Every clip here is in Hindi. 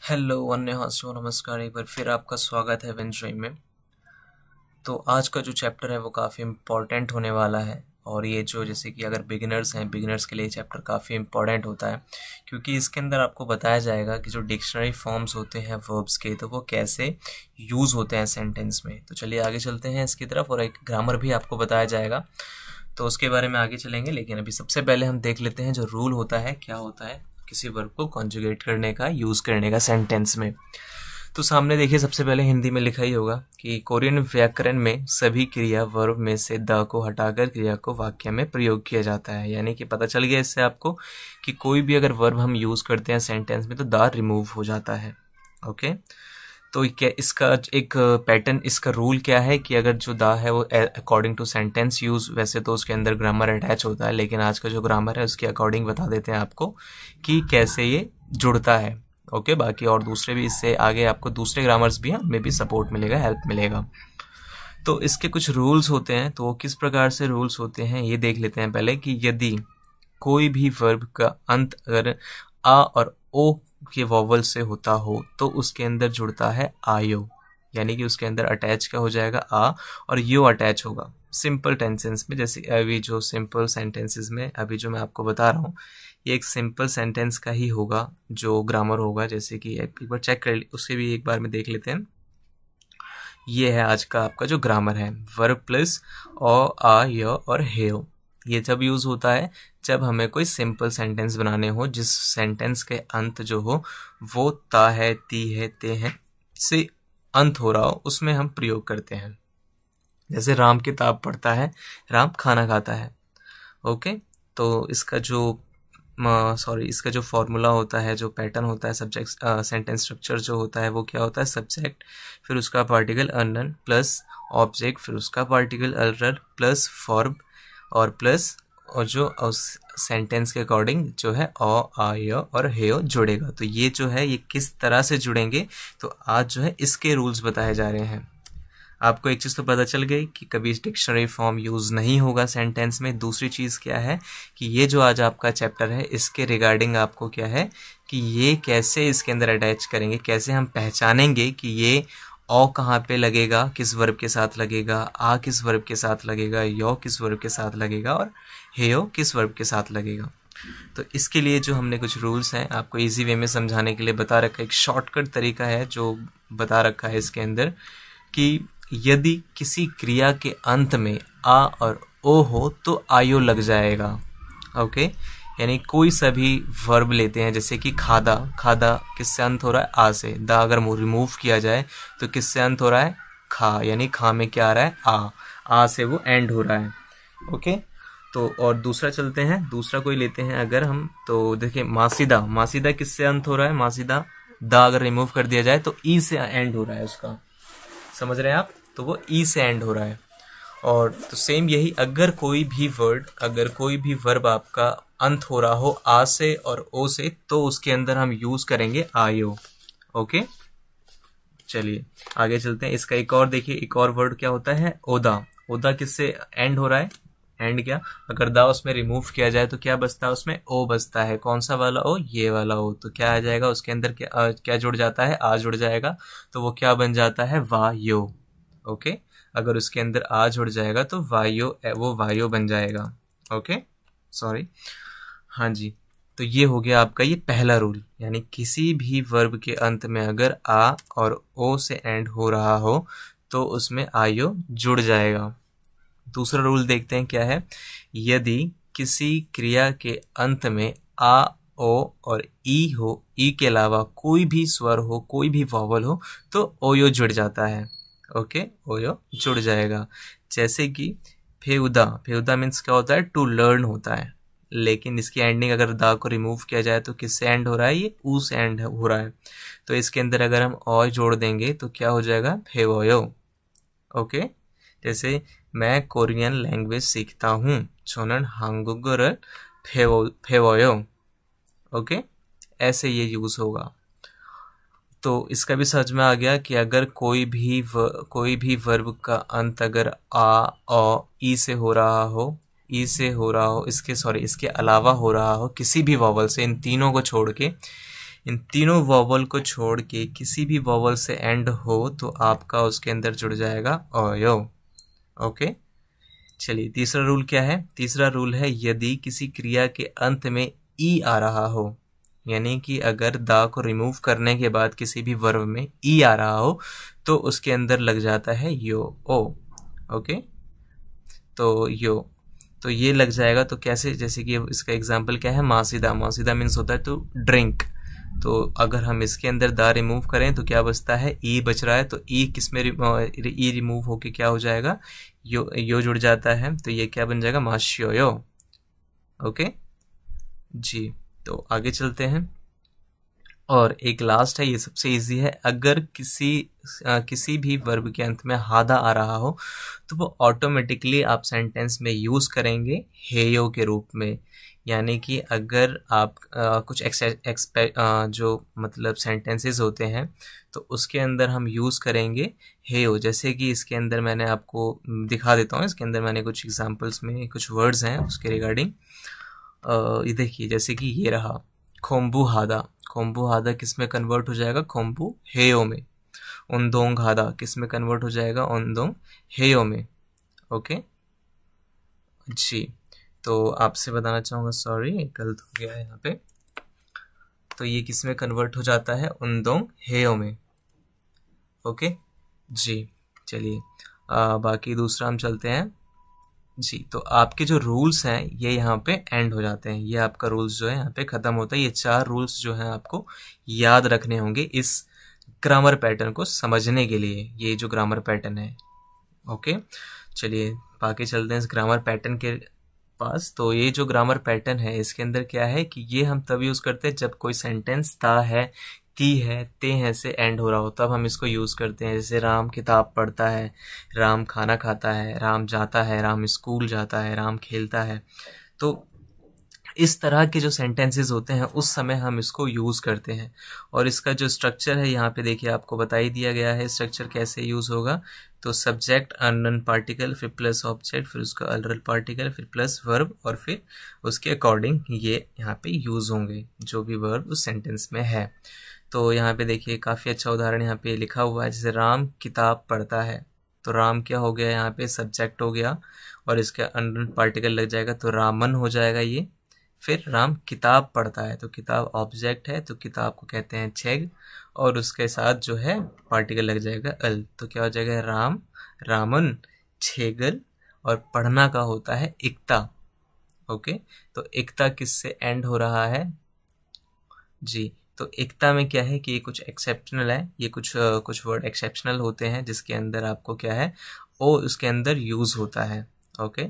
हेलो अन्यहास्यो नमस्कार। एक बार फिर आपका स्वागत है विंड्रीम में। तो आज का जो चैप्टर है वो काफ़ी इम्पॉर्टेंट होने वाला है। और ये जो जैसे कि अगर बिगिनर्स हैं, बिगिनर्स के लिए चैप्टर काफ़ी इम्पॉर्टेंट होता है, क्योंकि इसके अंदर आपको बताया जाएगा कि जो डिक्शनरी फॉर्म्स होते हैं वर्ब्स के, तो वो कैसे यूज़ होते हैं सेंटेंस में। तो चलिए आगे चलते हैं इसकी तरफ, और एक ग्रामर भी आपको बताया जाएगा, तो उसके बारे में आगे चलेंगे। लेकिन अभी सबसे पहले हम देख लेते हैं जो रूल होता है, क्या होता है किसी वर्ब को कॉन्जुगेट करने का, यूज़ करने का सेंटेंस में। तो सामने देखिए, सबसे पहले हिंदी में लिखा ही होगा कि कोरियन व्याकरण में सभी क्रिया वर्ब में से द को हटाकर क्रिया को वाक्य में प्रयोग किया जाता है। यानी कि पता चल गया इससे आपको कि कोई भी अगर वर्ब हम यूज़ करते हैं सेंटेंस में तो द रिमूव हो जाता है। ओके, तो क्या इसका एक पैटर्न, इसका रूल क्या है कि अगर जो द है वो अकॉर्डिंग टू सेंटेंस यूज, वैसे तो उसके अंदर ग्रामर अटैच होता है, लेकिन आज का जो ग्रामर है उसके अकॉर्डिंग बता देते हैं आपको कि कैसे ये जुड़ता है। ओके, बाकी और दूसरे भी, इससे आगे आपको दूसरे ग्रामर्स भी हैं, उनमें भी सपोर्ट मिलेगा, हेल्प मिलेगा। तो इसके कुछ रूल्स होते हैं, तो वो किस प्रकार से रूल्स होते हैं ये देख लेते हैं पहले। कि यदि कोई भी वर्ब का अंत अगर आ और ओ के वॉवल से होता हो तो उसके अंदर जुड़ता है आयो, यानी कि उसके अंदर अटैच क्या हो जाएगा, आ, और यो अटैच होगा सिंपल टेंसेस में। जैसे अभी जो सिंपल सेंटेंसेस में अभी जो मैं आपको बता रहा हूँ, ये एक सिंपल सेंटेंस का ही होगा जो ग्रामर होगा। जैसे कि एक बार चेक कर उससे भी एक बार में देख लेते हैं। ये है आज का आपका जो ग्रामर है, वर्ब प्लस ओ, आ, य और हेयो। ये जब यूज होता है जब हमें कोई सिंपल सेंटेंस बनाने हो, जिस सेंटेंस के अंत जो हो वो ता है, ती है, ते है से अंत हो रहा हो, उसमें हम प्रयोग करते हैं। जैसे राम किताब पढ़ता है, राम खाना खाता है। ओके, तो इसका जो इसका जो फॉर्मूला होता है, जो पैटर्न होता है, सब्जेक्ट सेंटेंस स्ट्रक्चर जो होता है वो क्या होता है, सब्जेक्ट फिर उसका पार्टिकल अननोन प्लस ऑब्जेक्ट फिर उसका पार्टिकल अल्टर प्लस फॉर्म और प्लस और जो उस सेंटेंस के अकॉर्डिंग जो है ओ, आ, य और हेयो जुड़ेगा। तो ये जो है ये किस तरह से जुड़ेंगे, तो आज जो है इसके रूल्स बताए जा रहे हैं। आपको एक चीज़ तो पता चल गई कि कभी डिक्शनरी फॉर्म यूज़ नहीं होगा सेंटेंस में। दूसरी चीज़ क्या है कि ये जो आज आपका चैप्टर है इसके रिगार्डिंग आपको क्या है कि ये कैसे इसके अंदर अटैच करेंगे, कैसे हम पहचानेंगे कि ये ओ कहाँ पे लगेगा, किस वर्ब के साथ लगेगा, आ किस वर्ब के साथ लगेगा, यो किस वर्ब के साथ लगेगा और हेयो किस वर्ब के साथ लगेगा। तो इसके लिए जो हमने कुछ रूल्स हैं आपको इजी वे में समझाने के लिए बता रखा है। एक शॉर्टकट तरीका है जो बता रखा है इसके अंदर कि यदि किसी क्रिया के अंत में आ और ओ हो तो आयो लग जाएगा। ओके, यानी कोई सभी वर्ब लेते हैं, जैसे कि खादा, खादा किससे अंत हो रहा है, आ से। दा अगर रिमूव किया जाए तो किससे अंत हो रहा है, खा, यानी खा में क्या आ रहा है, आ से वो एंड हो रहा है। ओके, तो और दूसरा चलते हैं, दूसरा कोई लेते हैं अगर हम, तो देखिए मासीदा, मासीदा किससे अंत हो रहा है, मासीदा दा अगर रिमूव कर दिया जाए तो ई से एंड हो रहा है उसका, समझ रहे हैं आप, तो वो ई से एंड हो रहा है। और तो सेम यही, अगर कोई भी वर्ड, अगर कोई भी वर्ब आपका अंत हो रहा हो आ से और ओ से, तो उसके अंदर हम यूज करेंगे आयो। ओके, चलिए आगे चलते हैं। इसका एक और देखिए, एक और वर्ड क्या होता है, ओदा। ओदा किससे एंड हो रहा है, एंड क्या, अगर दा उसमें रिमूव किया जाए तो क्या बचता है, उसमें ओ बचता है। कौन सा वाला ओ, ये वाला ओ। तो क्या आ जाएगा उसके अंदर, क्या जुड़ जाता है, आ जुड़ जाएगा, तो वो क्या बन जाता है, वायो। ओके, अगर उसके अंदर आ जुड़ जाएगा तो वायो, वो वायो बन जाएगा। ओके, सॉरी, हाँ जी। तो ये हो गया आपका ये पहला रूल, यानी किसी भी वर्ब के अंत में अगर आ और ओ से एंड हो रहा हो तो उसमें आयो जुड़ जाएगा। दूसरा रूल देखते हैं क्या है, यदि किसी क्रिया के अंत में आ, ओ और ई हो, ई के अलावा कोई भी स्वर हो, कोई भी वॉवल हो, तो ओयो जुड़ जाता है। ओके, ओयो जुड़ जाएगा। जैसे कि फेउदा, फेउदा मीन्स क्या होता है, टू लर्न होता है, लेकिन इसकी एंडिंग अगर दा को रिमूव किया जाए तो किससे एंड हो रहा है, ये ऊ से एंड हो रहा है। तो इसके अंदर अगर हम ओ जोड़ देंगे तो क्या हो जाएगा, फेवोयो। ओके, जैसे मैं कोरियन लैंग्वेज सीखता हूँ, छोनन हांगुगर फेवोयो। ओके, ऐसे ये यूज होगा। तो इसका भी समझ में आ गया कि अगर कोई भी वर्ब का अंत अगर आ, ओ, ई से हो रहा हो, ई से हो रहा हो, इसके अलावा हो रहा हो किसी भी वॉवल से, इन तीनों को छोड़ के, इन तीनों वॉवल को छोड़ के किसी भी वॉवल से एंड हो तो आपका उसके अंदर जुड़ जाएगा ओयो। ओके, चलिए तीसरा रूल क्या है? तीसरा रूल है यदि किसी क्रिया के अंत में ई आ रहा हो, यानी कि अगर दा को रिमूव करने के बाद किसी भी वर्ब में ई आ रहा हो तो उसके अंदर लग जाता है यो ओ। ओके, तो यो, तो ये लग जाएगा। तो कैसे? जैसे कि इसका एग्जांपल क्या है? मासीदा। मासीदा मीन्स होता है तो ड्रिंक। तो अगर हम इसके अंदर दा रिमूव करें तो क्या बचता है? ई बच रहा है। तो ई किस में ई रिमूव होके क्या हो जाएगा? यो जुड़ जाता है। तो ये क्या बन जाएगा? माशियो। ओके जी, तो आगे चलते हैं। और एक लास्ट है, ये सबसे इजी है। अगर किसी भी वर्ब के अंत में हादा आ रहा हो तो वो ऑटोमेटिकली आप सेंटेंस में यूज करेंगे हेयो के रूप में। यानी कि अगर आप कुछ जो मतलब सेंटेंसेस होते हैं तो उसके अंदर हम यूज करेंगे हेयो। जैसे कि इसके अंदर मैंने आपको दिखा देता हूँ। इसके अंदर मैंने कुछ एग्जांपल्स में कुछ वर्ड्स हैं उसके रिगार्डिंग। ये देखिए, जैसे कि ये रहा खोम्बू हादा। खोम्बू हादा किस में कन्वर्ट हो जाएगा? खोम्बू हेयो में। उनदोंग हादा किस में कन्वर्ट हो जाएगा? उनदोंग हेयो में। ओके जी, तो आपसे बताना चाहूँगा, सॉरी गलत हो गया है यहाँ पे। तो ये किस में कन्वर्ट हो जाता है? उनदोंग हेयो में। ओके जी, चलिए बाकी दूसरा हम चलते हैं जी। तो आपके जो रूल्स हैं ये यहाँ पे एंड हो जाते हैं। ये आपका रूल्स जो है यहाँ पे खत्म होता है। ये 4 रूल्स जो हैं आपको याद रखने होंगे इस ग्रामर पैटर्न को समझने के लिए। ये जो ग्रामर पैटर्न है। ओके, चलिए बाकी चलते हैं इस ग्रामर पैटर्न के पास। तो ये जो ग्रामर पैटर्न है इसके अंदर क्या है कि ये हम तब यूज करते हैं जब कोई सेंटेंस ता है, ती है, ते हैं से एंड हो रहा हो, तब हम इसको यूज करते हैं। जैसे राम किताब पढ़ता है, राम खाना खाता है, राम जाता है, राम स्कूल जाता है, राम खेलता है। तो इस तरह के जो सेंटेंसेस होते हैं उस समय हम इसको यूज करते हैं। और इसका जो स्ट्रक्चर है यहाँ पे देखिए आपको बता ही दिया गया है स्ट्रक्चर कैसे यूज होगा। तो सब्जेक्ट अननोन पार्टिकल, फिर प्लस ऑब्जेक्ट, फिर उसका अल्टरल पार्टिकल, फिर प्लस वर्ब, और फिर उसके अकॉर्डिंग ये यहाँ पे यूज होंगे जो भी वर्ब उस सेंटेंस में है। तो यहाँ पे देखिए काफी अच्छा उदाहरण यहाँ पे लिखा हुआ है। जैसे राम किताब पढ़ता है, तो राम क्या हो गया? यहाँ पे सब्जेक्ट हो गया और इसका अननोन पार्टिकल लग जाएगा तो रामन हो जाएगा ये। फिर राम किताब पढ़ता है, तो किताब ऑब्जेक्ट है, तो किताब को कहते हैं छेग, और उसके साथ जो है पार्टिकल लग जाएगा अल। तो क्या हो जाएगा? राम, रामन, छेगल, और पढ़ना का होता है इक्ता। ओके, तो इक्ता किससे एंड हो रहा है जी? तो एकता में क्या है कि ये कुछ एक्सेप्शनल है। ये कुछ वर्ड एक्सेप्शनल होते हैं जिसके अंदर आपको क्या है ओ उसके अंदर यूज होता है। ओके,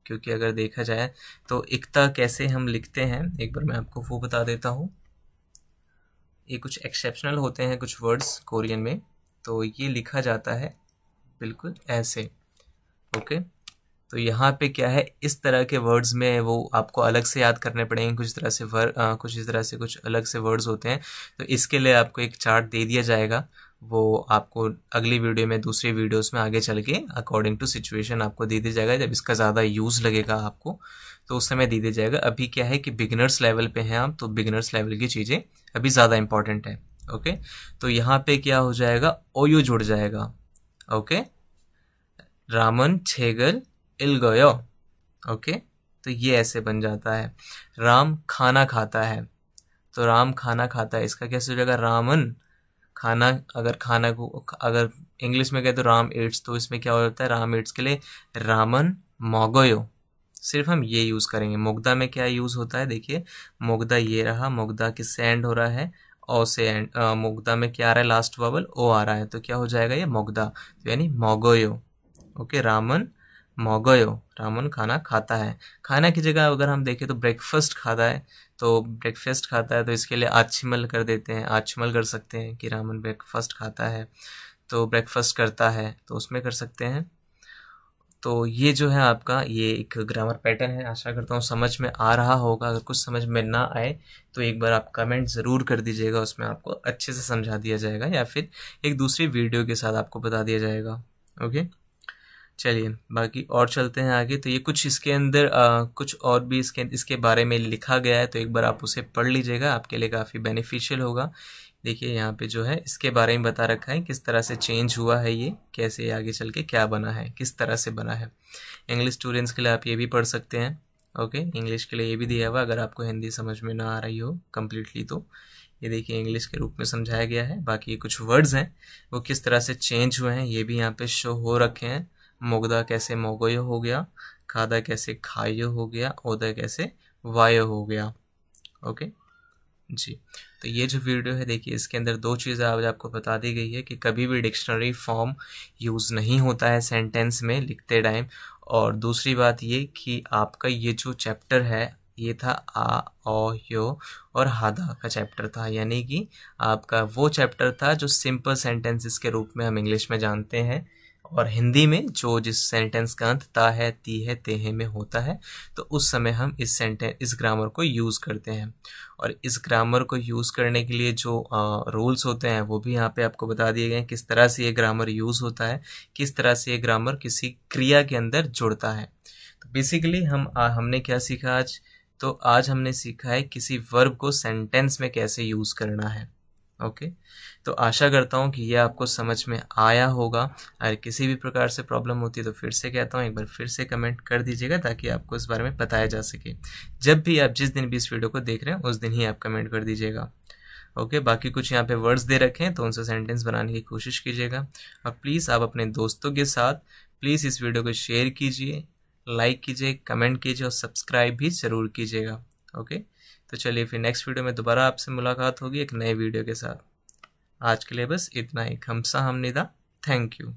क्योंकि अगर देखा जाए तो एकता कैसे हम लिखते हैं एक बार मैं आपको वो बता देता हूँ। ये कुछ एक्सेप्शनल होते हैं कुछ वर्ड्स कोरियन में, तो ये लिखा जाता है बिल्कुल ऐसे। ओके, तो यहाँ पे क्या है, इस तरह के वर्ड्स में वो आपको अलग से याद करने पड़ेंगे। कुछ इस तरह से कुछ अलग से वर्ड्स होते हैं। तो इसके लिए आपको एक चार्ट दे दिया जाएगा, वो आपको अगली वीडियो में, दूसरी वीडियोस में आगे चल के अकॉर्डिंग टू सिचुएशन आपको दे दिया जाएगा। जब इसका ज़्यादा यूज़ लगेगा आपको तो उस समय दे दिया जाएगा। अभी क्या है कि बिगिनर्स लेवल पे हैं आप, तो बिगिनर्स लेवल की चीज़ें अभी ज़्यादा इंपॉर्टेंट है। ओके, तो यहाँ पे क्या हो जाएगा? ओयू जुड़ जाएगा। ओके, रामन छेगल इल गयो। ओके, तो ये ऐसे बन जाता है। राम खाना खाता है, तो राम खाना खाता है, इसका कैसे हो जाएगा? रामन खाना। अगर खाना को अगर इंग्लिश में कहे तो राम एट्स, तो इसमें क्या हो जाता है? राम एट्स के लिए रामन मोगयो। सिर्फ हम ये यूज करेंगे। मुग्धा में क्या यूज होता है? देखिए मुग्धा ये रहा, मुग्धा किससे एंड हो रहा है? ओ से एंड। मुग्धा में क्या आ रहा है? लास्ट वबल ओ आ रहा है, तो क्या हो जाएगा? ये मुग्धा, तो यानी मोगयो। ओके, रामन मोगयो, रामन खाना खाता है। खाना की जगह अगर हम देखें तो ब्रेकफास्ट खाता है, तो ब्रेकफास्ट खाता है तो इसके लिए आचमल कर देते हैं, आचमल कर सकते हैं कि रामन ब्रेकफास्ट खाता है, तो ब्रेकफास्ट करता है, तो उसमें कर सकते हैं। तो ये जो है आपका ये एक ग्रामर पैटर्न है। आशा करता हूँ समझ में आ रहा होगा। अगर कुछ समझ में ना आए तो एक बार आप कमेंट ज़रूर कर दीजिएगा, उसमें आपको अच्छे से समझा दिया जाएगा या फिर एक दूसरी वीडियो के साथ आपको बता दिया जाएगा। ओके, चलिए बाकी और चलते हैं आगे। तो ये कुछ इसके अंदर कुछ और भी इसके बारे में लिखा गया है, तो एक बार आप उसे पढ़ लीजिएगा, आपके लिए काफ़ी बेनिफिशियल होगा। देखिए यहाँ पे जो है इसके बारे में बता रखा है किस तरह से चेंज हुआ है, ये कैसे आगे चल के क्या बना है, किस तरह से बना है। इंग्लिश स्टूडेंट्स के लिए आप ये भी पढ़ सकते हैं। ओके, इंग्लिश के लिए ये भी दिया हुआ, अगर आपको हिंदी समझ में ना आ रही हो कम्प्लीटली तो ये देखिए इंग्लिश के रूप में समझाया गया है। बाकी कुछ वर्ड्स हैं वो किस तरह से चेंज हुए हैं ये भी यहाँ पे शो हो रखे हैं। मोगदा कैसे मोगयो हो गया, खादा कैसे खायो हो गया, ओदा कैसे वायो हो गया। ओके जी, तो ये जो वीडियो है देखिए इसके अंदर दो चीज़ें आज आपको बता दी गई है कि कभी भी डिक्शनरी फॉर्म यूज़ नहीं होता है सेंटेंस में लिखते टाइम। और दूसरी बात ये कि आपका ये जो चैप्टर है ये था आ ओ यो और हादा का चैप्टर था, यानी कि आपका वो चैप्टर था जो सिंपल सेंटेंसेस के रूप में हम इंग्लिश में जानते हैं, और हिंदी में जो जिस सेंटेंस का अंत ता है ती है ते है में होता है, तो उस समय हम इस ग्रामर को यूज़ करते हैं। और इस ग्रामर को यूज़ करने के लिए जो रूल्स होते हैं वो भी यहाँ पे आपको बता दिए गए हैं, किस तरह से ये ग्रामर यूज़ होता है, किस तरह से ये ग्रामर किसी क्रिया के अंदर जुड़ता है। तो बेसिकली हमने क्या सीखा आज, तो आज हमने सीखा है किसी वर्ब को सेंटेंस में कैसे यूज़ करना है। ओके, तो आशा करता हूँ कि ये आपको समझ में आया होगा। अगर किसी भी प्रकार से प्रॉब्लम होती है तो फिर से कहता हूँ एक बार फिर से कमेंट कर दीजिएगा ताकि आपको इस बारे में बताया जा सके। जब भी आप जिस दिन भी इस वीडियो को देख रहे हैं उस दिन ही आप कमेंट कर दीजिएगा। ओके, बाकी कुछ यहाँ पे वर्ड्स दे रखे हैं तो उनसे सेंटेंस बनाने की कोशिश कीजिएगा। और प्लीज़ आप अपने दोस्तों के साथ प्लीज़ इस वीडियो को शेयर कीजिए, लाइक कीजिए, कमेंट कीजिए और सब्सक्राइब भी ज़रूर कीजिएगा। ओके, तो चलिए फिर नेक्स्ट वीडियो में दोबारा आपसे मुलाकात होगी एक नए वीडियो के साथ। आज के लिए बस इतना ही। खमसा हमनिदा, थैंक यू।